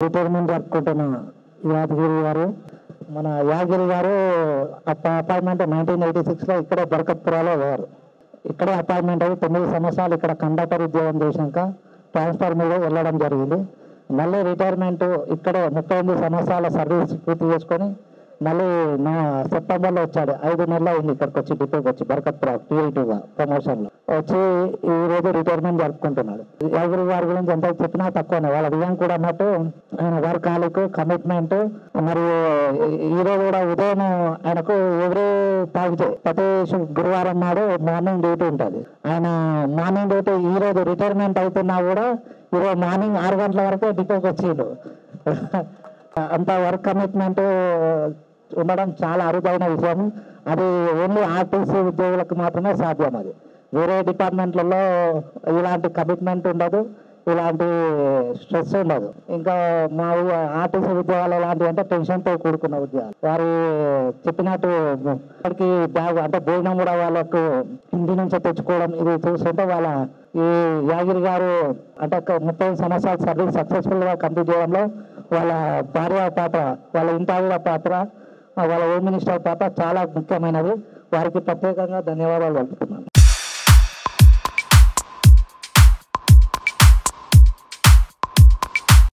Retirement జరుపుకుంటున్న యాదగిరి గారు, మన యాదగిరి గారు అపాయింట్మెంట్ 1986లో ఇక్కడే బరకత్పురాలో వారు ఇక్కడే అపాయింట్మెంట్ అయ్యి 9 సంవత్సరాలు ఇక్కడ కండక్టర్ ఉద్యోగం చేశాక ట్రాన్స్ఫర్ మీద వెళ్ళడం జరిగింది. మళ్ళీ రిటైర్మెంట్ ఇక్కడే 38 సంవత్సరాల సర్వీస్ పూర్తి చేసుకొని మళ్ళీ సెప్టెంబర్లో వచ్చాడు. 5 నెలలు అయింది ఇక్కడికి వచ్చి, డిపోకి వచ్చి బరకత్పురా టీఐటీగా ప్రమోషన్లో వచ్చి ఈరోజు రిటైర్మెంట్ జరుపుకుంటున్నాడు. యాదగిరి గారి గురించి ఎంత చెప్పినా తక్కువనే. వాళ్ళ విజయం కూడా అన్నట్టు ఆయన వర్కాలిక్, కమిట్మెంట్. మరియు ఈరోజు కూడా ఉదయం ఆయనకు ఎవరీ తాగితే ప్రతి గురువారం నాడు మార్నింగ్ డ్యూటీ ఉంటుంది. ఆయన మార్నింగ్ డ్యూటీ ఈరోజు రిటైర్మెంట్ అవుతున్నా కూడా ఈరోజు మార్నింగ్ 6 గంటల వరకు డిపోకి వచ్చిండు. అంత వర్క్ కమిట్మెంట్ ఉండడం చాలా అరుదైన విషయం. అది ఓన్లీ ఆర్టీసీ ఉద్యోగులకు మాత్రమే సాధ్యం. అది వేరే డిపార్ట్మెంట్లలో ఇలాంటి కమిట్మెంట్ ఉండదు, ఇలాంటి స్ట్రెస్ ఉండదు. ఇంకా మా ఆర్టీసీ ఉద్యోగాలు ఎలాంటివి అంటే టెన్షన్తో కూడుకున్న ఉద్యోగాలు. వారు చెప్పినట్టు వారికి బ్యాగ్ అంటే భోజనం కూడా వాళ్ళకు ఇంటి నుంచే తెచ్చుకోవడం ఇది చూస్తుంటే వాళ్ళ ఈ యాదగిరి గారు అంటే 30 సంవత్సరాల సర్వీస్ సక్సెస్ఫుల్గా కంప్లీట్ చేయడంలో వాళ్ళ భార్య పాత్ర, వాళ్ళ ఇంటావిడ పాత్ర, వాళ్ళ హోమ్ మినిస్టర్ పాత్ర చాలా ముఖ్యమైనది. వారికి ప్రత్యేకంగా ధన్యవాదాలు తెలుపుతున్నాను.